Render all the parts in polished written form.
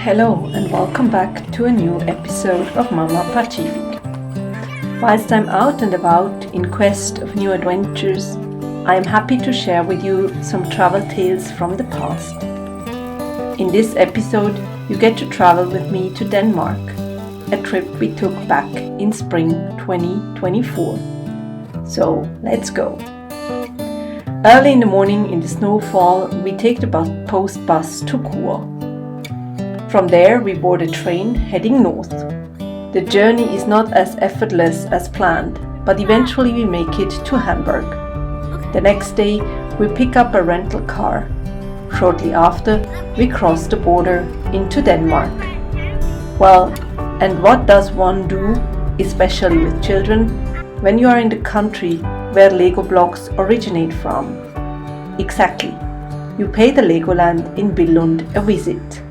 Hello and welcome back to a new episode of Mama Pacific. Whilst I'm out and about in quest of new adventures, I am happy to share with you some travel tales from the past. In this episode, you get to travel with me to Denmark, a trip we took back in spring 2024. So let's go. Early in the morning in the snowfall, we take the post bus to Kur. From there, we board a train heading north. The journey is not as effortless as planned, but eventually we make it to Hamburg. The next day, we pick up a rental car. Shortly after, we cross the border into Denmark. Well, and what does one do, especially with children, when you are in the country where Lego blocks originate from? Exactly, you pay the Legoland in Billund a visit.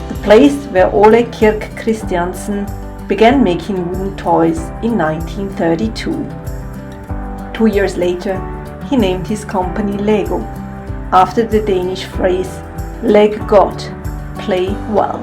The place where Ole Kirk Christiansen began making wooden toys in 1932. 2 years later, he named his company Lego, after the Danish phrase "Leg godt," play well.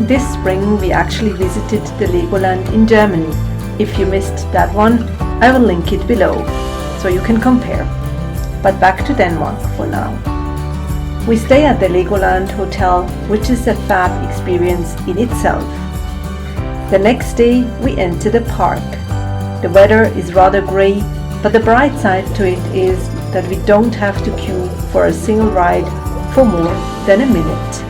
This spring we actually visited the Legoland in Germany. If you missed that one, I will link it below, so you can compare. But back to Denmark for now. We stay at the Legoland Hotel, which is a fab experience in itself. The next day we enter the park. The weather is rather grey, but the bright side to it is that we don't have to queue for a single ride for more than a minute.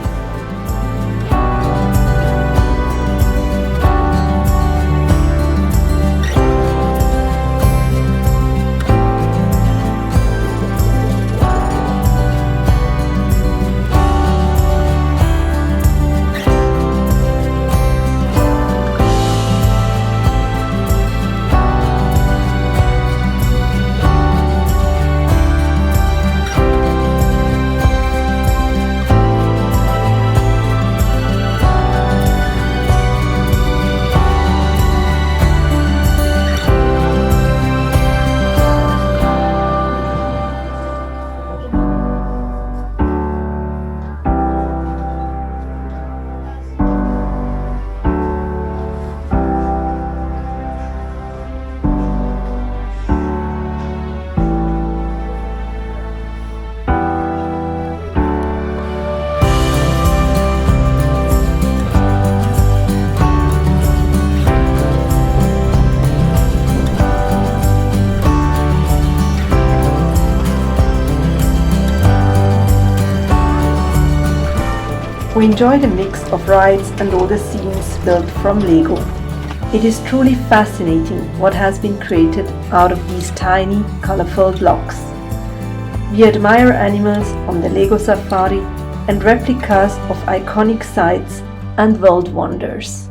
We enjoy the mix of rides and all the scenes built from Lego. It is truly fascinating what has been created out of these tiny, colorful blocks. We admire animals on the Lego safari and replicas of iconic sites and world wonders.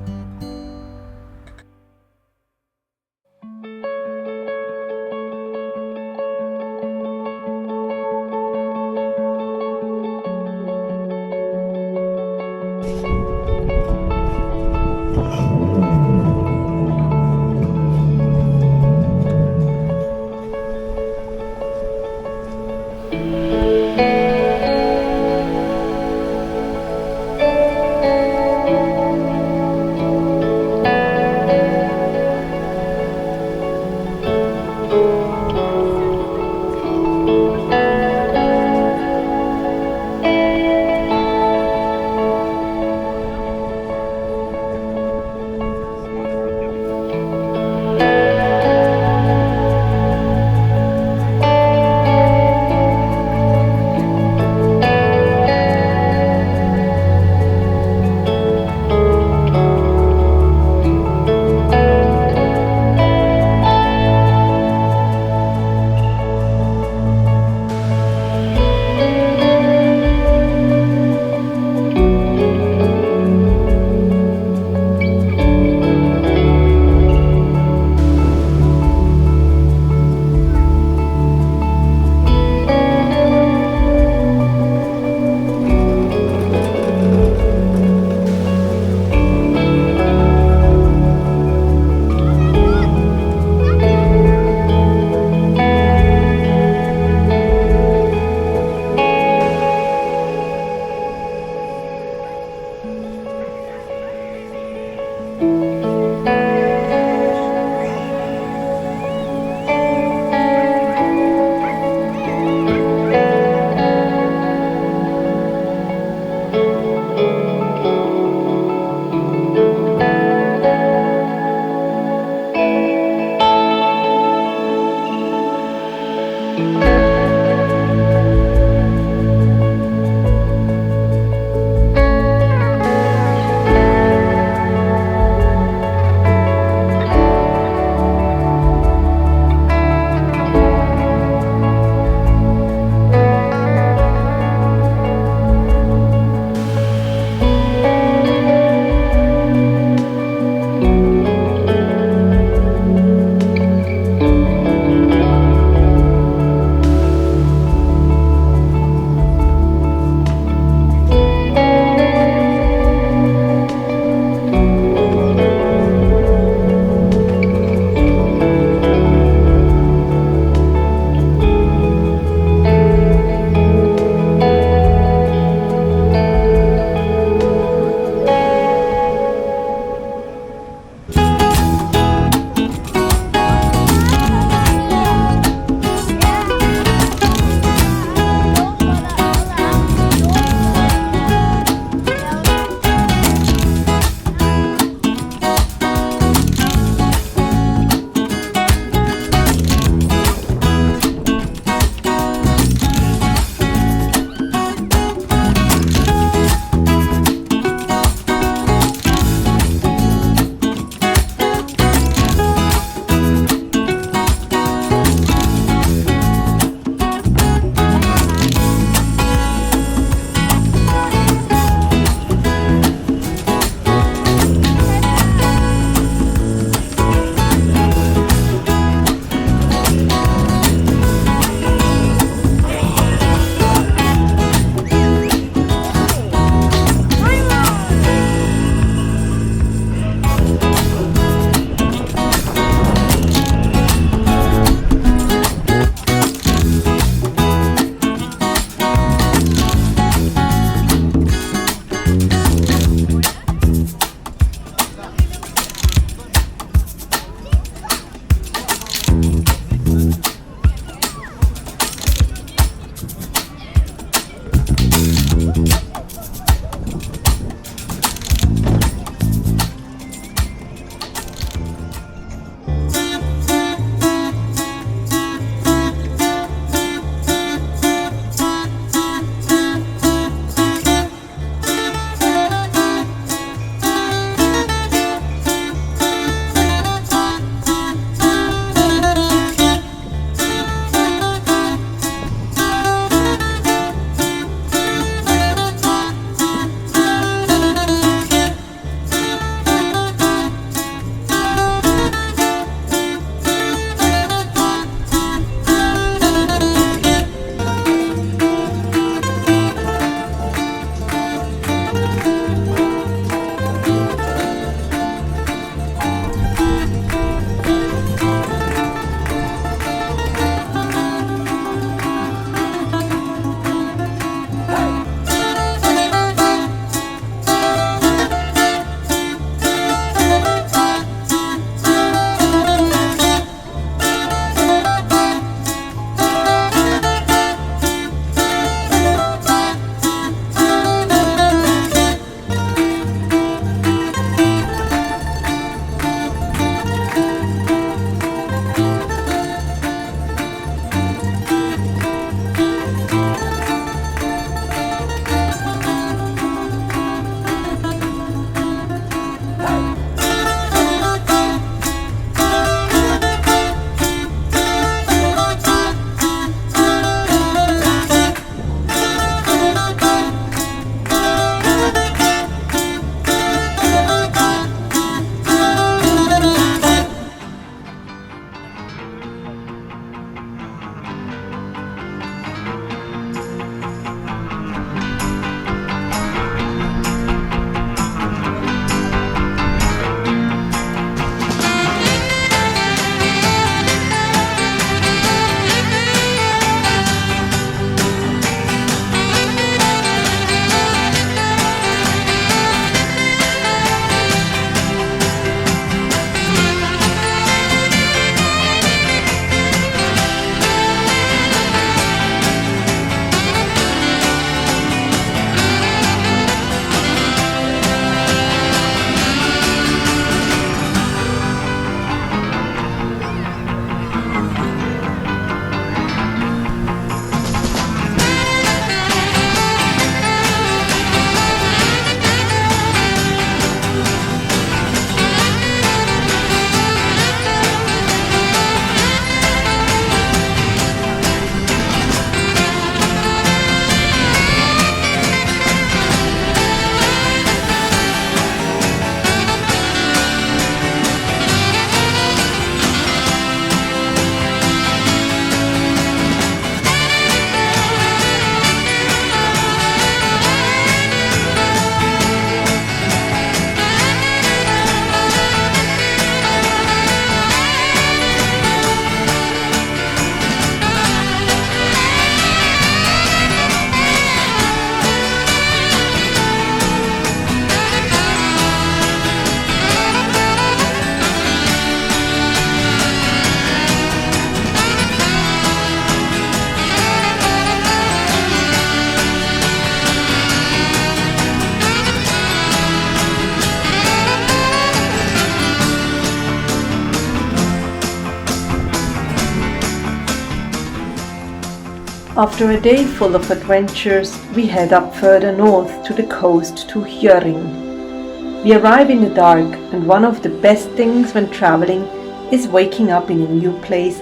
After a day full of adventures, we head up further north to the coast to Hjørring. We arrive in the dark, and one of the best things when traveling is waking up in a new place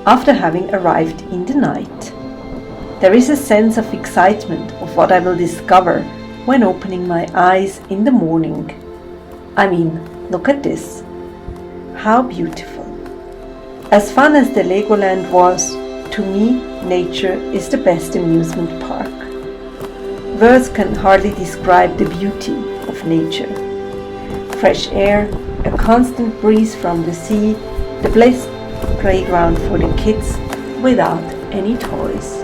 after having arrived in the night. There is a sense of excitement of what I will discover when opening my eyes in the morning. I mean, look at this. How beautiful. As fun as the Legoland was, to me, nature is the best amusement park. Words can hardly describe the beauty of nature. Fresh air, a constant breeze from the sea, the blessed playground for the kids without any toys.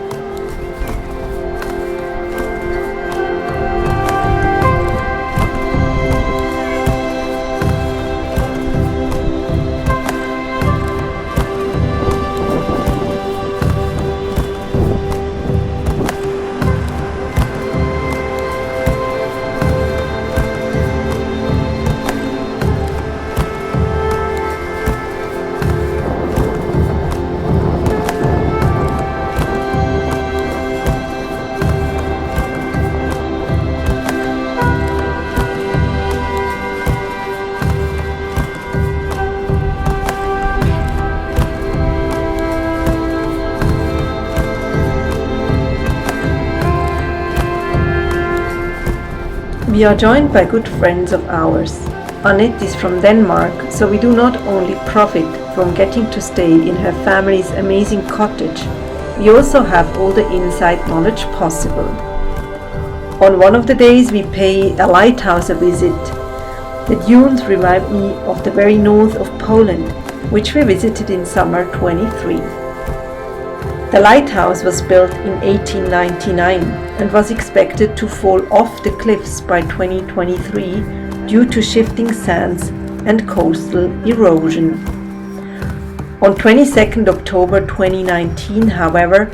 We are joined by good friends of ours. Annette is from Denmark, so we do not only profit from getting to stay in her family's amazing cottage, we also have all the inside knowledge possible. On one of the days we pay a lighthouse a visit. The dunes remind me of the very north of Poland, which we visited in summer 23. The lighthouse was built in 1899 and was expected to fall off the cliffs by 2023 due to shifting sands and coastal erosion. On 22nd October 2019, however,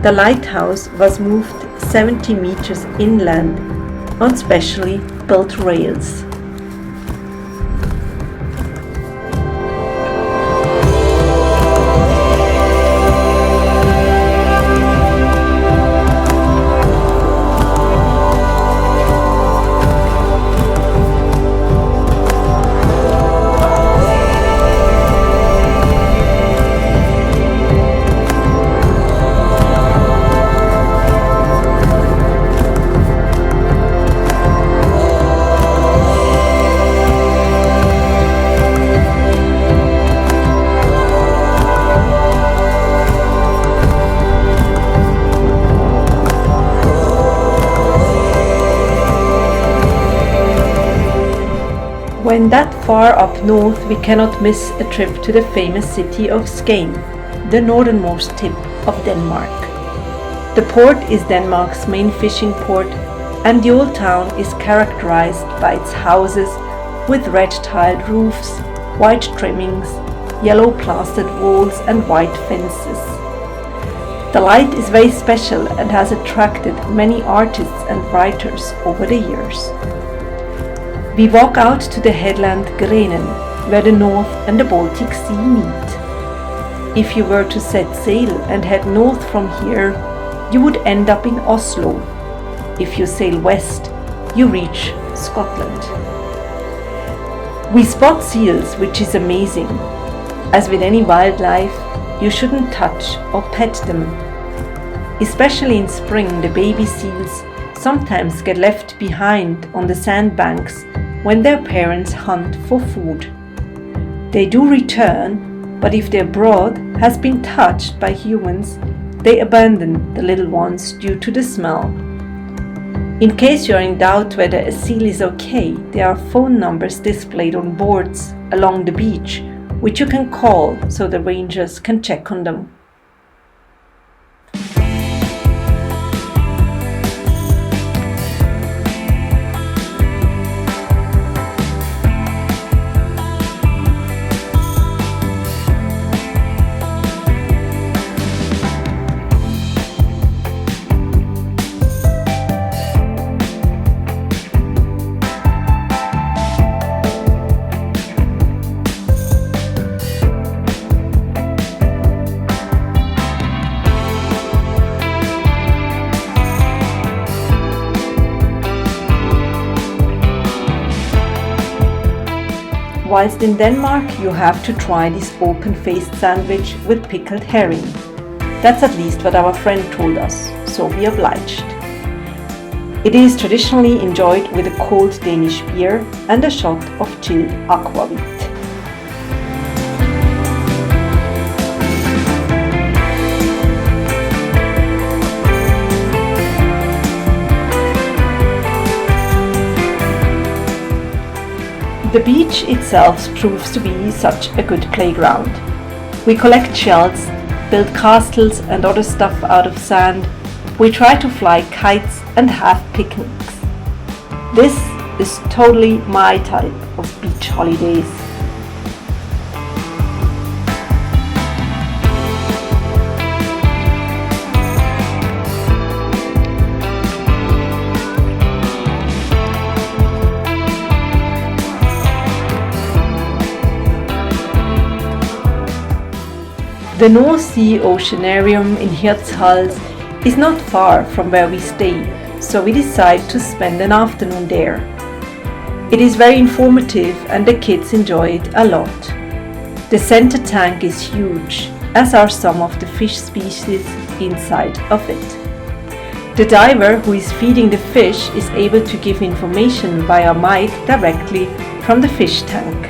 the lighthouse was moved 70 meters inland on specially built rails. When that far up north, we cannot miss a trip to the famous city of Skagen, the northernmost tip of Denmark. The port is Denmark's main fishing port, and the old town is characterized by its houses with red tiled roofs, white trimmings, yellow plastered walls and white fences. The light is very special and has attracted many artists and writers over the years. We walk out to the headland Grenen, where the North and the Baltic Sea meet. If you were to set sail and head north from here, you would end up in Oslo. If you sail west, you reach Scotland. We spot seals, which is amazing. As with any wildlife, you shouldn't touch or pet them. Especially in spring, the baby seals sometimes get left behind on the sandbanks when their parents hunt for food. They do return, but if their brood has been touched by humans, they abandon the little ones due to the smell. In case you are in doubt whether a seal is okay, there are phone numbers displayed on boards along the beach, which you can call so the rangers can check on them. whilst in Denmark you have to try this open-faced sandwich with pickled herring. That's at least what our friend told us, so we obliged. It is traditionally enjoyed with a cold Danish beer and a shot of chilled aquavit. The beach itself proves to be such a good playground. We collect shells, build castles and other stuff out of sand. We try to fly kites and have picnics. This is totally my type of beach holidays. The North Sea Oceanarium in Hirtshals is not far from where we stay, so we decide to spend an afternoon there. It is very informative and the kids enjoy it a lot. The center tank is huge, as are some of the fish species inside of it. The diver who is feeding the fish is able to give information via mic directly from the fish tank.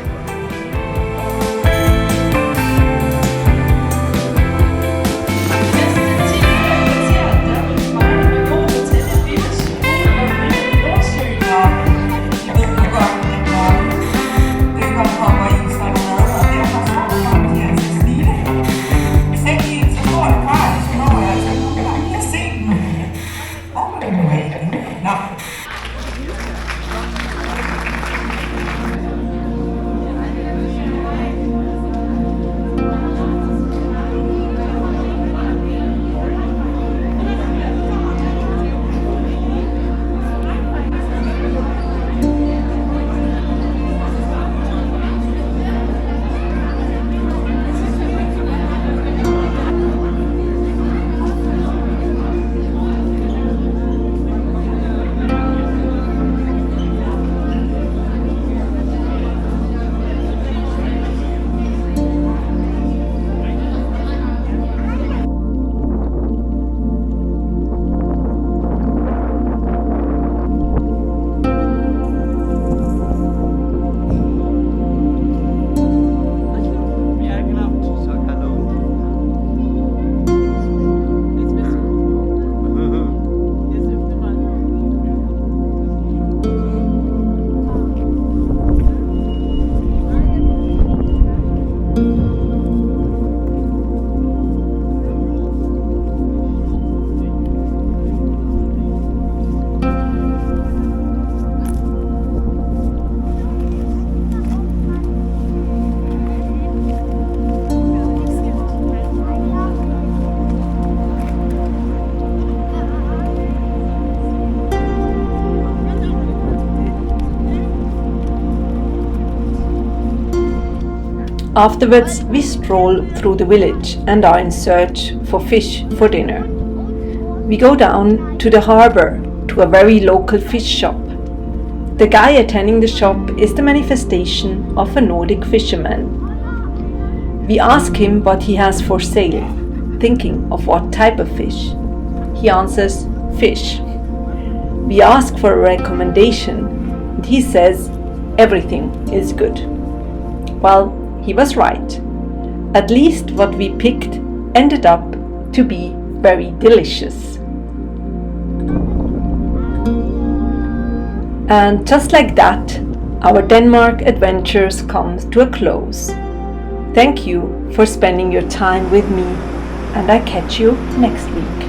Afterwards, we stroll through the village and are in search for fish for dinner. We go down to the harbour to a very local fish shop. The guy attending the shop is the manifestation of a Nordic fisherman. We ask him what he has for sale, thinking of what type of fish. He answers, fish. We ask for a recommendation and he says, everything is good. Well, he was right. At least what we picked ended up to be very delicious. And just like that, our Denmark adventures come to a close. Thank you for spending your time with me, and I catch you next week.